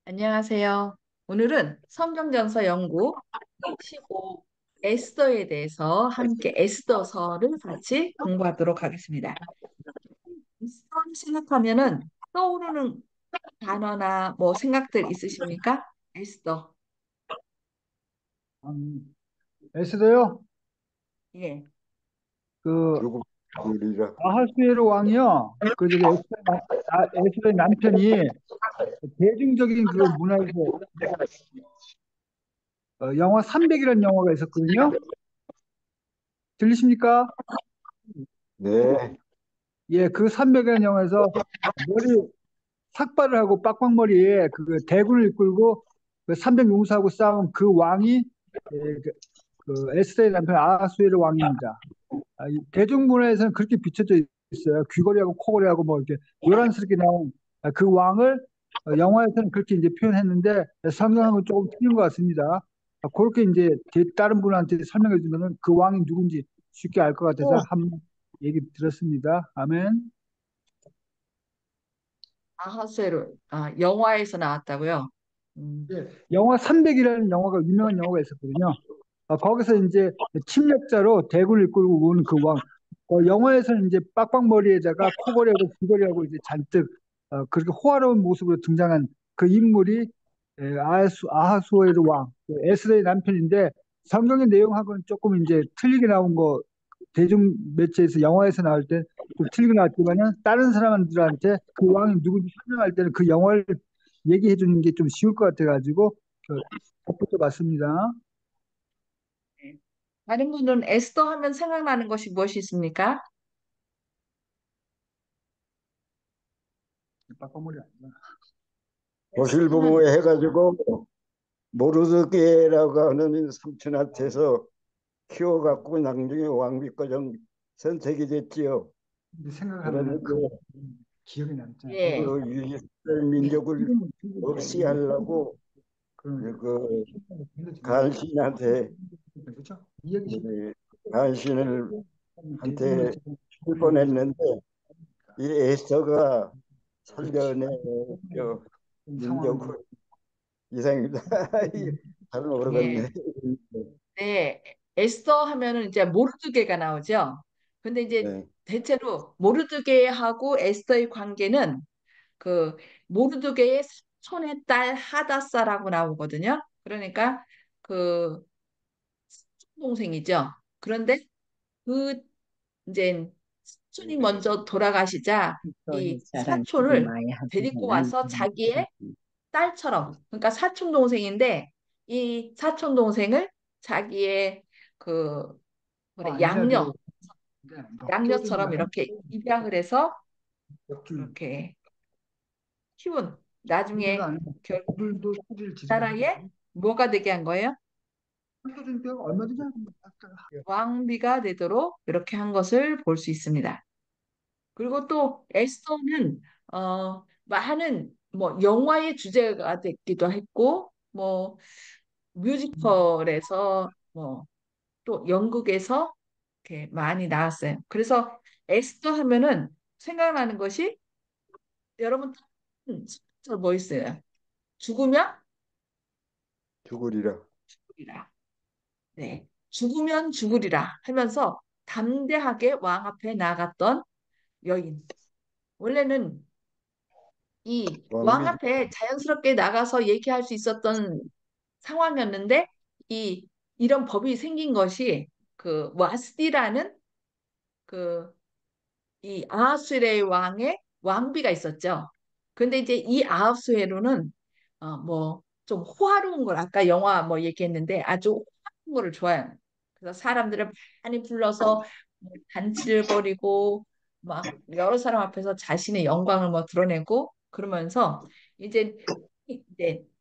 안녕하세요. 오늘은 성경전서 연구 15 에스더에 대해서 함께 에스더서를 같이 공부하도록 하겠습니다. 에스더를 생각하면은 떠오르는 단어나 뭐 생각들 있으십니까? 에스더. 음, 에스더요? 예. 그 누구 우리가 아하수에로 왕이요. 그 저기 에스더의 남편이 대중적인 그 문화에서 영화 300이라는 영화가 있었거든요. 들리십니까? 네, 예, 그 300이라는 영화에서 머리 삭발을 하고 빡빡머리에 그 대군을 이끌고 그 300 용사하고 싸운 그 왕이 그 에스더의 남편 아하수에로 왕입니다. 이 대중문화에서는 그렇게 비춰져 있어요. 귀걸이하고 코걸이하고 뭐 이렇게 요란스럽게 나온 그 왕을 영화에서는 그렇게 이제 표현했는데 성경하고 조금 틀린 것 같습니다. 그렇게 이제 다른 분한테 설명해 주면은 그 왕이 누군지 쉽게 알 것 같아서 한번 얘기 들었습니다. 아멘. 아하수에로 영화에서 나왔다고요? 음, 예, 영화 300이라는 영화가 유명한 영화가 있었거든요. 거기서 이제 침략자로 대군을 이끌고 오는 그 왕. 영화에서는 이제 빡빡머리에다가 코걸이하고 귀걸이하고 이제 잔뜩 그렇게 호화로운 모습으로 등장한 그 인물이 아하수에르 왕, 그 에스더의 남편인데 성경의 내용하고는 조금 이제 틀리게 나온 거 대중 매체에서 영화에서 나올 때 좀 틀리게 나왔지만은 다른 사람들한테 그 왕이 누군지 설명할 때는 그 영화를 얘기해 주는 게 좀 쉬울 것 같아가지고 덧붙여 봤습니다. 네. 다른 분은 에스더 하면 생각나는 것이 무엇이 있습니까? 빡빡머리 아니야. 에스더는 보실보고에 해가지고 모르드게라고 하는 삼촌한테서 키워갖고 나중에 왕비과정 선택이 됐지요. 근데 생각을 하면은 그 그런데 기억이 남잖아. 예. 그 이스라엘 민족을 이름은 중국이다. 없이 이름은. 하려고 그러니까 그 굉장히 중요해. 간신한테 그렇죠? 이해기 쉽게 그 간신을 한테 대중문화처럼 줄 이해하기 뻔했는데 이 에스더가 살려내 저 상황을 민족을 이상입니다. 잘 예. 모르겠네. 네, 에스더 하면은 이제 모르드게가 나오죠. 근데 이제 네. 대체로 모르드게하고 에스더의 관계는 그 모르드게의 사촌의 딸 하다사라고 나오거든요. 그러니까 그 동생이죠. 그런데 그 이제 사촌이 먼저 돌아가시자 너희 이 사랑 사촌을 많이 하고 데리고 난 와서 자기의 딸처럼, 그러니까 사촌 동생인데 이 사촌 동생을 자기의 그 뭐래 앉아도 막 양녀처럼 쪼들면 이렇게 입양을 해서 옆줄 그렇게 키운 나중에 소리가 아니라 결국 그들도 소리를 지르는 나라의 뭐가 되게 한 거예요? 소리 때가 얼마 되지 않습니 왕비가 되도록 이렇게 한 것을 볼 수 있습니다. 그리고 또 에스더는 많은 뭐 영화의 주제가 됐기도 했고 뭐 뮤지컬에서 뭐 또 영국에서 이렇게 많이 나왔어요. 그래서 에스더 하면은 생각나는 것이 여러분 저뭐 있어요? 죽으면 죽으리라. 죽으리라. 네. 죽으면 죽으리라 하면서 담대하게 왕 앞에 나갔던 여인. 원래는 이 왕 왕비 앞에 자연스럽게 나가서 얘기할 수 있었던 상황이었는데 이 이런 법이 생긴 것이 그 와스디라는 그 이 아하수에르 왕의 왕비가 있었죠. 근데 이제 이 아하수에르는 뭐 좀 호화로운 걸 아까 영화 뭐 얘기했는데 아주 호화로운 거를 좋아해요. 그래서 사람들을 많이 불러서 뭐 잔치를 벌이고 막 여러 사람 앞에서 자신의 영광을 뭐 드러내고 그러면서 이제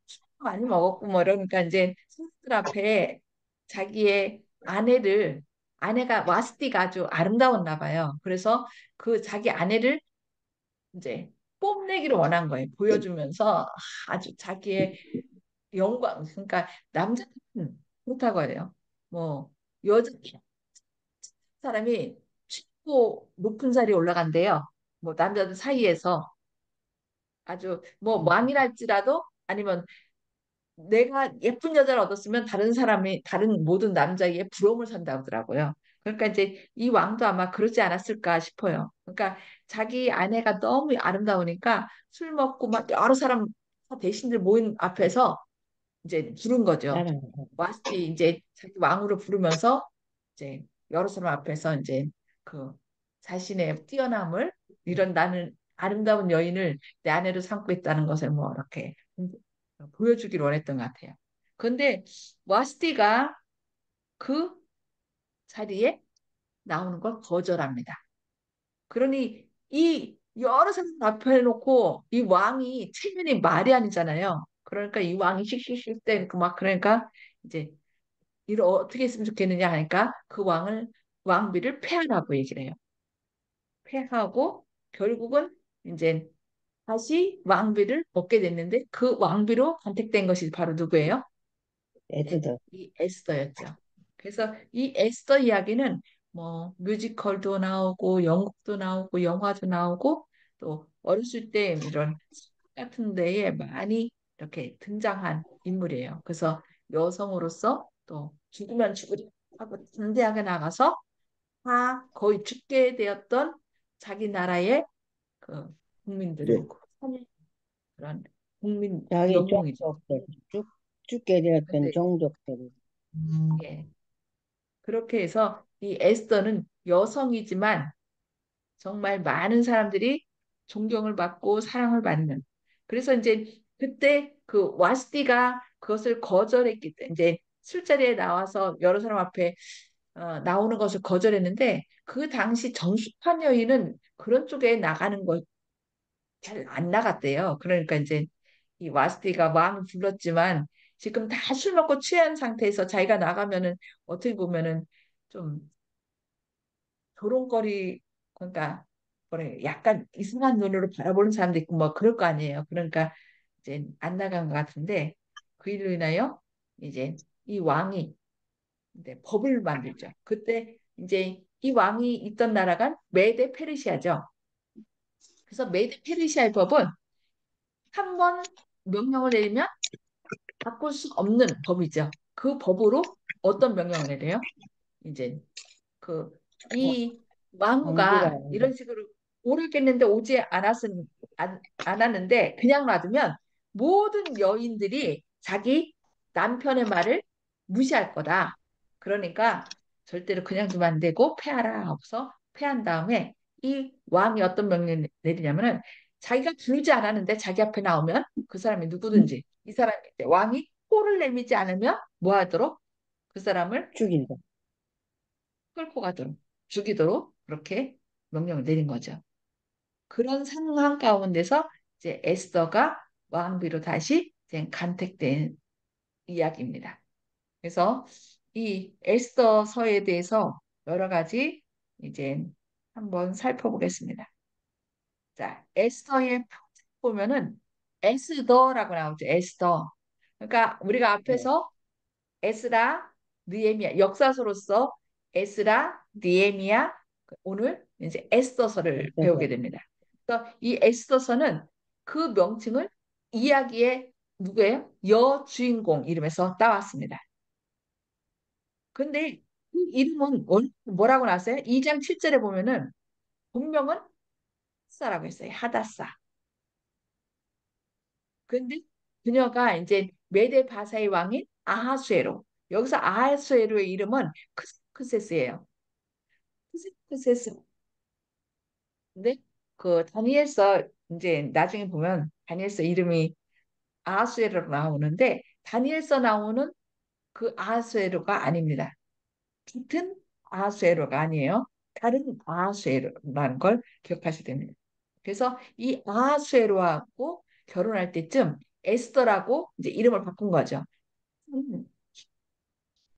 술 많이 먹었고 뭐 이러니까 이제 사람들 앞에 자기의 아내가 와스티가 아주 아름다웠나 봐요. 그래서 그 자기 아내를 이제 뽐내기를 원한 거예요. 보여주면서 아주 자기의 영광, 그러니까 남자는 그렇다고 해요. 뭐 여자 사람이 최고 높은 자리에 올라간대요. 뭐 남자들 사이에서 아주 뭐 왕이랄지라도 아니면 내가 예쁜 여자를 얻었으면 다른 사람이 다른 모든 남자에게 부러움을 산다고 하더라고요. 그러니까 이제 이 왕도 아마 그러지 않았을까 싶어요. 그러니까 자기 아내가 너무 아름다우니까 술 먹고 막 여러 사람 대신들 모인 앞에서 이제 부른 거죠. 나는 와스티 이제 자기 왕으로 부르면서 이제 여러 사람 앞에서 이제 그 자신의 뛰어남을 이런 나는 아름다운 여인을 내 아내로 삼고 있다는 것을 뭐 이렇게 보여주기를 원했던 것 같아요. 그런데 와스티가 그 자리에 나오는 걸 거절합니다. 그러니 이 여러 사람 앞에 놓고 이 왕이 체면이 말이 아니잖아요. 그러니까 이 왕이 씩씩씩 때리고 막 그러니까 이제 이를 어떻게 했으면 좋겠느냐 하니까 그 왕을 왕비를 폐하라고 얘기를 해요. 폐하고 결국은 이제 다시 왕비를 얻게 됐는데 그 왕비로 선택된 것이 바로 누구예요? 네, 애드도 이 에스더였죠. 그래서 이 에스더 이야기는 뭐 뮤지컬도 나오고 연극도 나오고 영화도 나오고 또 어렸을 때 이런 같은 데에 많이 이렇게 등장한 인물이에요. 그래서 여성으로서 또 죽으면 죽으리 하고 담대하게 나가서 다 거의 죽게 되었던 자기 나라의 그 국민들을 예. 살린 그런 국민 자기 영웅이죠. 종족들 쭉 죽게 되었던 근데 종족들 예, 그렇게 해서 이 에스더는 여성이지만 정말 많은 사람들이 존경을 받고 사랑을 받는. 그래서 이제 그때 그 와스티가 그것을 거절했기 때문에 이제 술자리에 나와서 여러 사람 앞에 나오는 것을 거절했는데 그 당시 정숙한 여인은 그런 쪽에 나가는 거 잘 안 나갔대요. 그러니까 이제 이 와스티가 마음을 불렀지만 지금 다 술 먹고 취한 상태에서 자기가 나가면은 어떻게 보면은 좀 조롱거리 그러니까 뭐래 약간 이상한 눈으로 바라보는 사람도 있고 뭐 그럴 거 아니에요. 그러니까 이제 안 나간 것 같은데 그 일로 인하여 이제 이 왕이 이제 법을 만들죠. 그때 이제 이 왕이 있던 나라가 메데 페르시아죠. 그래서 메데 페르시아의 법은 한 번 명령을 내리면 바꿀 수 없는 법이죠. 그 법으로 어떤 명령을 내려요? 이제 그 이 왕비가 왕후가 이런 식으로 오르겠는데 오지 않았는데 그냥 놔두면 모든 여인들이 자기 남편의 말을 무시할 거다. 그러니까 절대로 그냥 두면 안 되고 패하라 하고서 패한 다음에 이 왕이 어떤 명령을 내리냐면은 자기가 부르지 않았는데 자기 앞에 나오면 그 사람이 누구든지 이 사람이 왕이 코를 내미지 않으면 뭐 하도록 그 사람을 죽인다. 끌고 가도록 죽이도록 그렇게 명령을 내린 거죠. 그런 상황 가운데서 이제 에스더가 왕비로 다시 이제 간택된 이야기입니다. 그래서 이 에스더서에 대해서 여러 가지 이제 한번 살펴보겠습니다. 자, 에스더의 평책 보면은 에스더라고 나오죠. 에스더. 그러니까 우리가 네. 앞에서 에스라, 느헤미야 역사서로서 에스라, 느헤미야 오늘 이제 에스더서를 배우게 그래서 됩니다. 그래서 이 에스더서는 그 명칭을 이야기의 누구예요? 여주인공 이름에서 따왔습니다. 근데 그 이름은 뭐라고 나왔어요? 2장 7절에 보면은 본명은 하다사라고 했어요. 하다사. 근데 그녀가 이제 메데 바사의 왕인 아하수에로. 여기서 아하수에로의 이름은 크세스예요. 크세스. 근데 그 다니엘서 이제 나중에 보면 다니엘서 이름이 아하수에로로 나오는데 다니엘서 나오는 그 아하수에로가 아닙니다. 같은 아하수에로가 아니에요. 다른 아하수에로라는 걸 기억하셔야 됩니다. 그래서 이 아하수에로하고 결혼할 때쯤 에스더라고 이제 이름을 바꾼 거죠.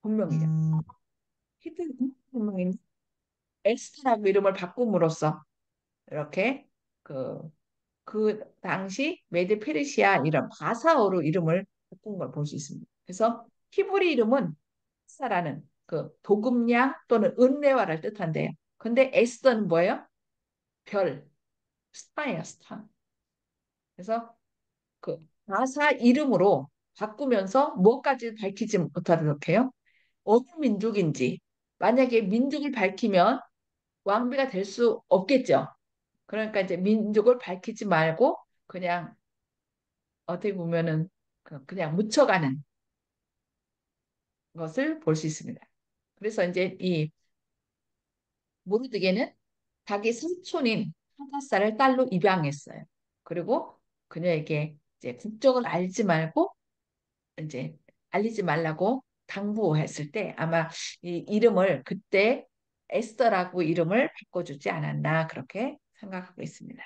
본명이죠. 히든 본명인 에스더라고 이름을 바꿈으로써 이렇게 그, 그 당시 메드 페르시아 이름 바사어로 이름을 바꾼 걸 볼 수 있습니다. 그래서 히브리 이름은 사라는 그 도금량 또는 은혜와를 뜻한대요. 근데 에스더는 뭐예요? 별, 스타예요, 스타. 그래서 그 가사 이름으로 바꾸면서 뭐까지 밝히지 못하도록 해요. 어느 민족인지. 만약에 민족을 밝히면 왕비가 될 수 없겠죠. 그러니까 이제 민족을 밝히지 말고 그냥 어떻게 보면은 그냥 묻혀가는 것을 볼 수 있습니다. 그래서 이제 이 모르드게는 자기 삼촌인 하다사를 딸로 입양했어요. 그리고 그녀에게 이제 국적을 알지 말고 이제 알리지 말라고 당부했을 때 아마 이 이름을 그때 에스더라고 이름을 바꿔주지 않았나 그렇게 생각하고 있습니다.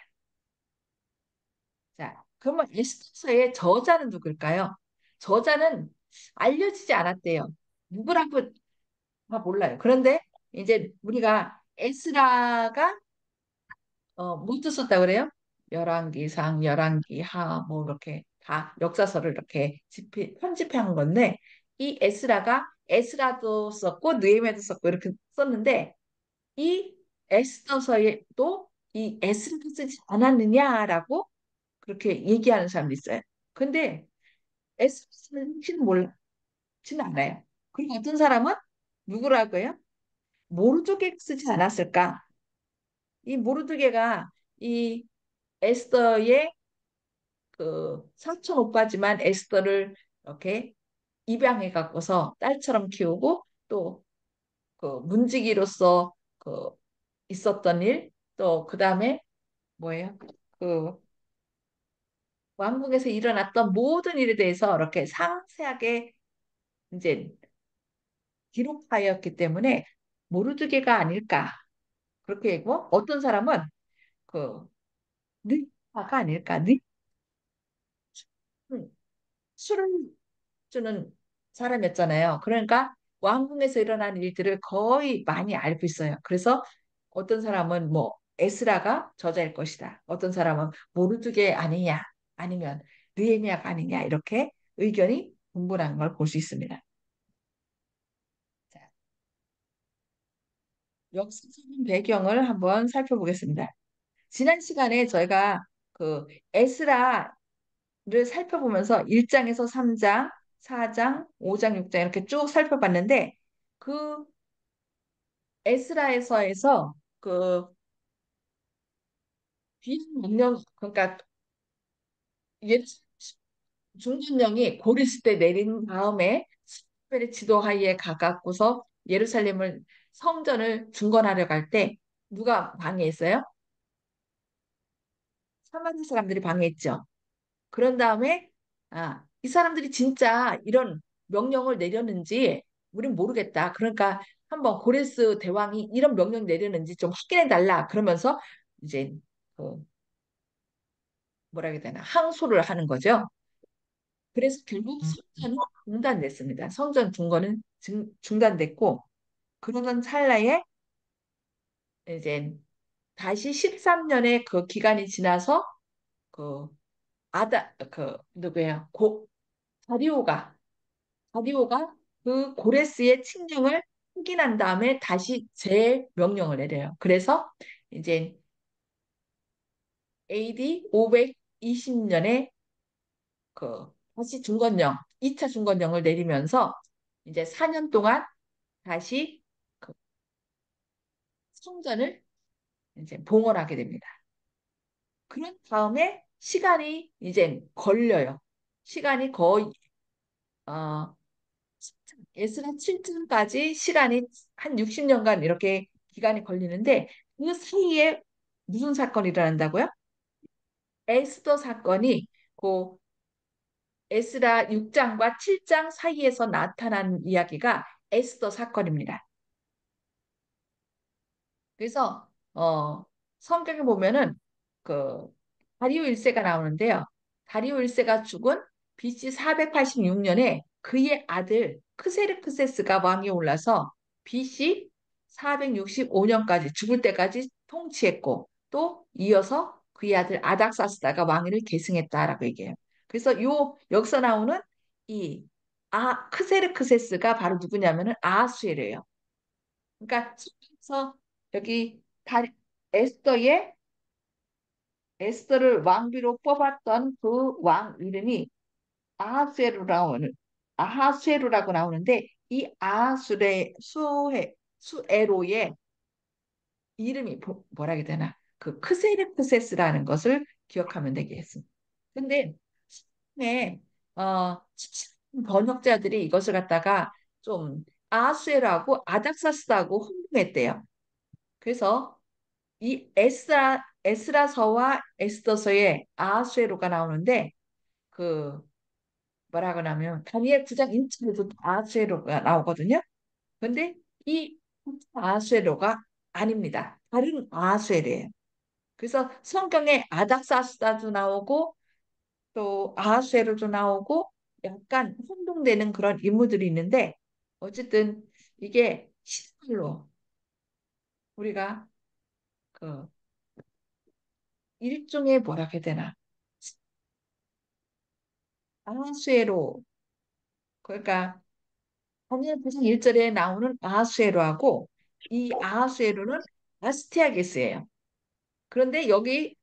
자, 그러면 에스더서의 저자는 누굴까요? 저자는 알려지지 않았대요. 누구라고 다 몰라요. 그런데 이제 우리가 에스라가 못 썼다 그래요? 열왕기상, 열왕기하 뭐 이렇게 다 역사서를 이렇게 편집한 건데 이 에스라가 에스라도 썼고 느헤미야도 썼고 이렇게 썼는데 이 에스더서에도 이 에스라가 쓰지 않았느냐라고 그렇게 얘기하는 사람도 있어요. 근데 에스더는 몰지는 않아요. 그리고 어떤 사람은 누구라고요? 모르드게 쓰지 않았을까? 이 모르드게가 이 에스더의 그 사촌 오빠지만 에스더를 이렇게 입양해 갖고서 딸처럼 키우고 또 그 문지기로서 그 있었던 일, 또 그다음에 뭐예요? 그 왕궁에서 일어났던 모든 일에 대해서 이렇게 상세하게 이제 기록하였기 때문에 모르드게가 아닐까 그렇게 얘기고 어떤 사람은 그 느파가 아닐까 술을 주는 사람이었잖아요. 그러니까 왕궁에서 일어난 일들을 거의 많이 알고 있어요. 그래서 어떤 사람은 뭐 에스라가 저자일 것이다. 어떤 사람은 모르드게 아니냐, 아니면 느헤미야가 아니냐 이렇게 의견이 분분한 걸 볼 수 있습니다. 자, 역사적인 배경을 한번 살펴보겠습니다. 지난 시간에 저희가 그 에스라를 살펴보면서 1장에서 3장, 4장, 5장, 6장 이렇게 쭉 살펴봤는데 그 에스라에서에서 그 비명령 그러니까 옛 중전령이 고리스 때 내린 다음에 스룹바벨의 지도하에 가깝고서 예루살렘을 성전을 중건하려 갈 때 누가 방해했어요? 사마리아 사람들이 방해했죠. 그런 다음에 이 사람들이 진짜 이런 명령을 내렸는지 우린 모르겠다. 그러니까 한번 고레스 대왕이 이런 명령 내렸는지 좀 확인해 달라. 그러면서 이제 그 뭐라 해야 되나 항소를 하는 거죠. 그래서 결국 성전은 중단됐습니다. 성전 중건은 중단됐고 그러던 찰나에 이제 다시 13년의 그 기간이 지나서 그 그 누구예요? 다리오가 다리오가 그 고레스의 칙령을 확인한 다음에 다시 재명령을 내려요. 그래서 이제 AD 520년에 그 다시 중건령, 2차 중건령을 내리면서 이제 4년 동안 다시 그 성전을 이제 봉헌하게 됩니다. 그런 다음에 시간이 이제 걸려요. 시간이 거의 어, 에스라 7장까지 시간이 한 60년간 이렇게 기간이 걸리는데 그 사이에 무슨 사건이 일어난다고요? 에스더 사건이 그 에스라 6장과 7장 사이에서 나타난 이야기가 에스더 사건입니다. 그래서 성경에 보면은 그 다리오 1세가 나오는데요. 다리오 1세가 죽은 BC 486년에 그의 아들 크세르크세스가 왕위에 올라서 BC 465년까지 죽을 때까지 통치했고 또 이어서 그의 아들 아닥사스다가 왕위를 계승했다라고 얘기해요. 그래서 요 여기서 나오는 이 크세르크세스가 바로 누구냐면은 아하수에르예요. 그러니까 그래서 여기 에스더의 에스더를 왕비로 뽑았던 그 왕 이름이 아하수에로라고 아하수에로라고 나오는데 이 수에로의 이름이 뭐라 해야 되나? 그 크세르크세스라는 것을 기억하면 되겠습니다. 근데 네, 번역자들이 이것을 갖다가 좀 아하수에로하고 아닥사스하고 혼동했대요. 그래서 이 에스라서와 에스더서에 아하수에로가 나오는데 그 뭐라고 하면 다니엘 9장 1절에도 아하수에로가 나오거든요. 근데 이 아하수에로가 아닙니다. 다른 아하수에로예요. 그래서 성경에 아닥사스다도 나오고 또 아하수에로도 나오고 약간 혼동되는 그런 인물들이 있는데 어쨌든 이게 시말로 우리가 그 일종의 뭐라 해야 되나 아하수에로 그러니까 다니엘 9장 1절에 나오는 아하수에로하고 이 아하수에로는 아스티아게스예요. 그런데 여기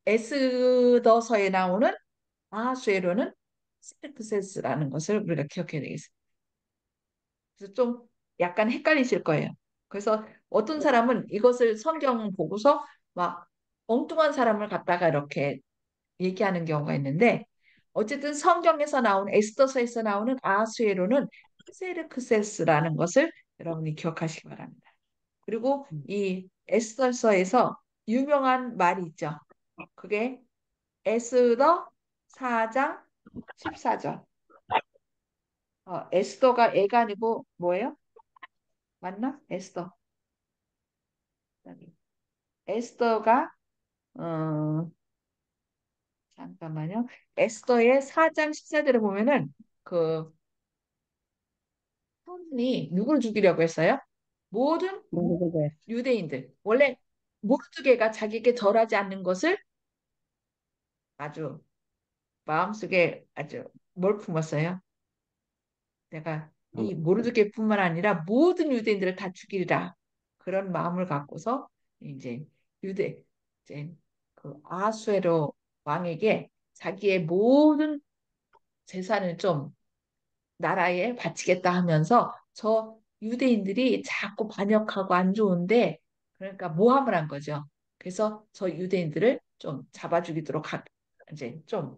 에스더서에 나오는 아하수에로는 세르크세스라는 것을 우리가 기억해야 되겠습니다. 그래서 좀 약간 헷갈리실 거예요. 그래서 어떤 사람은 이것을 성경 보고서 막 엉뚱한 사람을 갖다가 이렇게 얘기하는 경우가 있는데 어쨌든 성경에서 나온 에스더서에서 나오는 아하수에로는 세르크세스라는 것을 여러분이 기억하시기 바랍니다. 그리고 이 에스더서에서 유명한 말이 있죠. 그게 에스더 4장 14절. 에스더가 애가 아니고 뭐예요? 맞나? 에스더가 어, 잠깐만요. 에스더의 4장 14절을 보면은 그 하만이 누굴 죽이려고 했어요? 모든 모르겠어요. 유대인들. 원래 모르드게가 자기에게 절하지 않는 것을 아주 마음속에 아주 뭘 품었어요? 내가 이 모르드게뿐만 아니라 모든 유대인들을 다 죽이리라. 그런 마음을 갖고서 이제 유대 이제 그 아하수에로 왕에게 자기의 모든 재산을 좀 나라에 바치겠다 하면서 저 유대인들이 자꾸 반역하고 안 좋은데 그러니까 모함을 한 거죠. 그래서 저 유대인들을 좀 잡아 죽이도록 이제 좀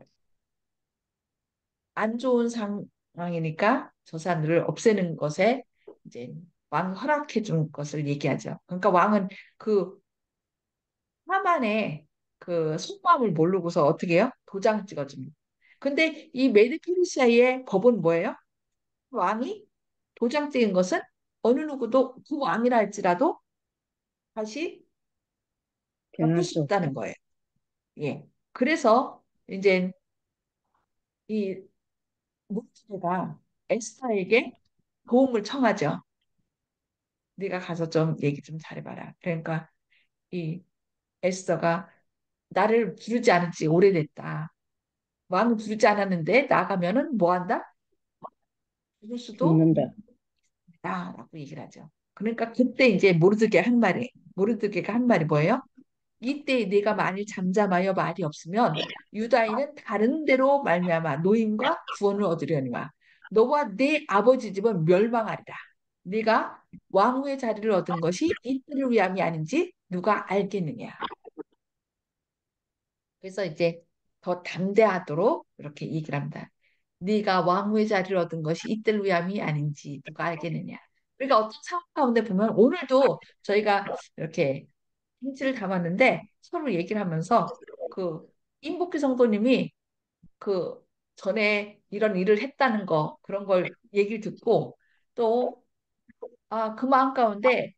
안 좋은 상황이니까 저 사람들을 없애는 것에 이제 왕 허락해 준 것을 얘기하죠. 그러니까 왕은 그 하만의 그 속마음을 모르고서 어떻게 해요? 도장 찍어줍니다. 근데 이 메드피리시아의 법은 뭐예요? 왕이 도장 찍은 것은 어느 누구도 그 왕이라 할지라도 다시 바꿀 변할 수 수 없다. 없다는 거예요. 예. 그래서 이제 이 모르드게가 에스더에게 도움을 청하죠. 네가 가서 좀 얘기 좀 잘해봐라. 그러니까 이 에스더가 나를 부르지 않은 지 오래됐다. 왕을 부르지 않았는데 나가면은 뭐 한다? 죽을 수도 죽는다. 있다라고 얘기를 하죠. 그러니까 그때 이제 모르드게가 한 말이 뭐예요? 이때 네가 만일 잠잠하여 말이 없으면 유다인은 다른 데로 말미암아 노임과 구원을 얻으려니와 너와 네 아버지 집은 멸망하리라. 네가 왕후의 자리를 얻은 것이 이때를 위함이 아닌지 누가 알겠느냐. 그래서 이제 더 담대하도록 이렇게 얘기를 합니다. 네가 왕후의 자리를 얻은 것이 이때를 위함이 아닌지 누가 알겠느냐. 그러니까 어떤 상황 가운데 보면 오늘도 저희가 이렇게 김치를 담았는데 서로 얘기를 하면서 그 임복희 성도님이 그 전에 이런 일을 했다는 거 그런 걸 얘기를 듣고 또 그 마음 가운데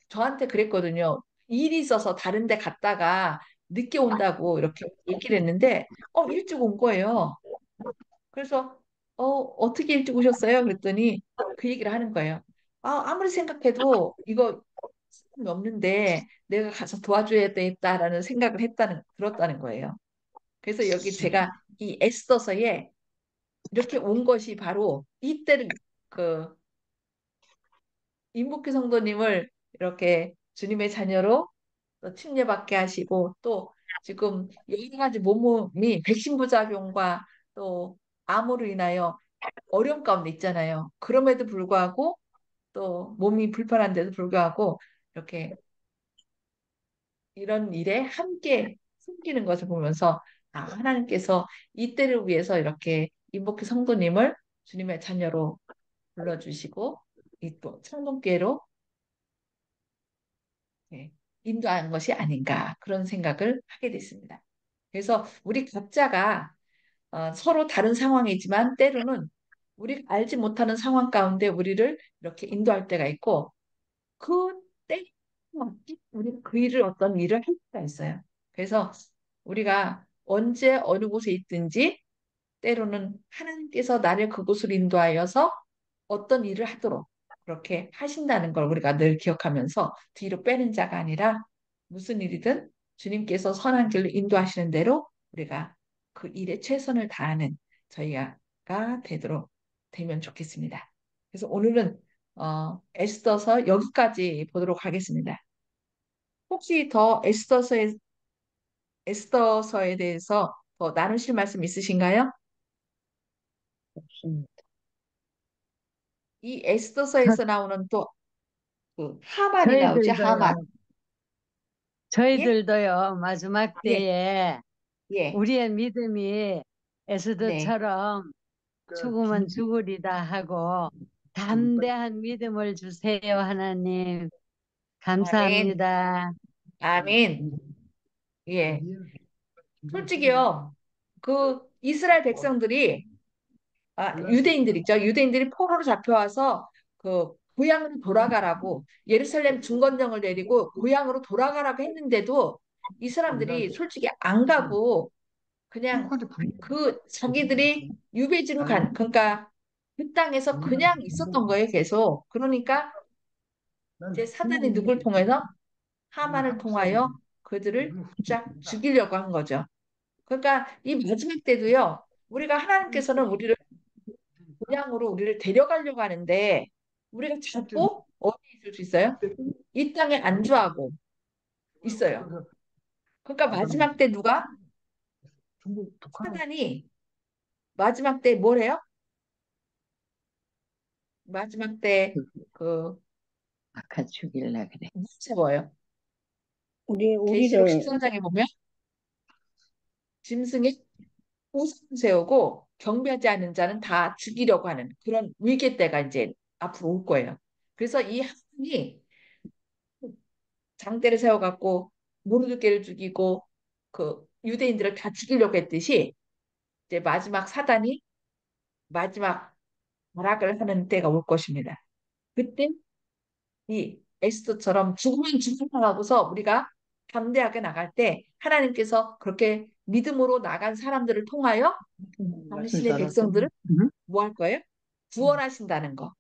저한테 그랬거든요. 일이 있어서 다른 데 갔다가 늦게 온다고 이렇게 얘기를 했는데 일찍 온 거예요. 그래서 어떻게 일찍 오셨어요? 그랬더니 그 얘기를 하는 거예요. 아무리 생각해도 이거 사람이 없는데 내가 가서 도와줘야 되겠다라는 생각을 들었다는 거예요. 그래서 여기 제가 이 애써서에 이렇게 온 것이 바로 이때를 그 임복희 성도님을 이렇게 주님의 자녀로 또 침례받게 하시고 또 지금 여러 가지 몸이 백신 부작용과 또 암으로 인하여 어려움 가운데 있잖아요. 그럼에도 불구하고 또 몸이 불편한데도 불구하고 이렇게 이런 일에 함께 섬기는 것을 보면서 아, 하나님께서 이때를 위해서 이렇게 임복희 성도님을 주님의 자녀로 불러주시고 이 또 청동교회로 예, 인도한 것이 아닌가 그런 생각을 하게 됐습니다. 그래서 우리 각자가 서로 다른 상황이지만 때로는 우리가 알지 못하는 상황 가운데 우리를 이렇게 인도할 때가 있고 그 때에 맞게 우리가 그 일을 어떤 일을 할 때가 있어요. 그래서 우리가 언제 어느 곳에 있든지 때로는 하나님께서 나를 그곳으로 인도하여서 어떤 일을 하도록 그렇게 하신다는 걸 우리가 늘 기억하면서 뒤로 빼는 자가 아니라 무슨 일이든 주님께서 선한 길로 인도하시는 대로 우리가 그 일에 최선을 다하는 저희가 되도록 되면 좋겠습니다. 그래서 오늘은 에스더서 여기까지 보도록 하겠습니다. 혹시 더 에스더서에 대해서 더 나누실 말씀 있으신가요? 없습니다. 이 저, 에스더서에서 나오는 또 그 하만이 나오죠. 하만. 저희들도요, 예? 저희들도요, 마지막 예. 때에 예. 우리의 믿음이 네. 에스더처럼 그러니까 죽으면 죽으리다 하고 담대한 믿음을 주세요, 하나님. 아멘. 감사합니다. 아멘. 예. 솔직히요. 그 이스라엘 백성들이 유대인들 있죠. 유대인들이 포로로 잡혀와서 그 고향으로 돌아가라고 예루살렘 중건정을 내리고 고향으로 돌아가라고 했는데도 이 사람들이 솔직히 안 가고 그냥 그 자기들이 유배지로 그러니까 그 땅에서 그냥 있었던 거예요, 계속. 그러니까 이제 사단이 누굴 통해서 하만을 통하여 그들을 쫙 죽이려고 한 거죠. 그러니까 이 마지막 때도요, 우리가 하나님께서는 우리를 고향으로 우리를 데려가려고 하는데 우리가 자꾸 어디 있을 수 있어요? 이 땅에 안주하고 있어요. 그러니까 마지막 때 누가 중국 북한 사단이 마지막 때 뭘 해요? 마지막 때 그 아까 죽일라 그래. 세워요. 계시록 우리를 13장에 보면 짐승의 우상 세우고 경배하지 않는 자는 다 죽이려고 하는 그런 위기 때가 이제 앞으로 올 거예요. 그래서 이 하나님이 장대를 세워갖고 모르드개를 죽이고 그 유대인들을 다 죽이려고 했듯이 이제 마지막 사단이 마지막 발악을 하는 때가 올 것입니다. 그때 이 에스더처럼 죽으면 죽음하고서 우리가 담대하게 나갈 때 하나님께서 그렇게 믿음으로 나간 사람들을 통하여 당신의 백성들을 뭐 할 거예요? 구원하신다는 거.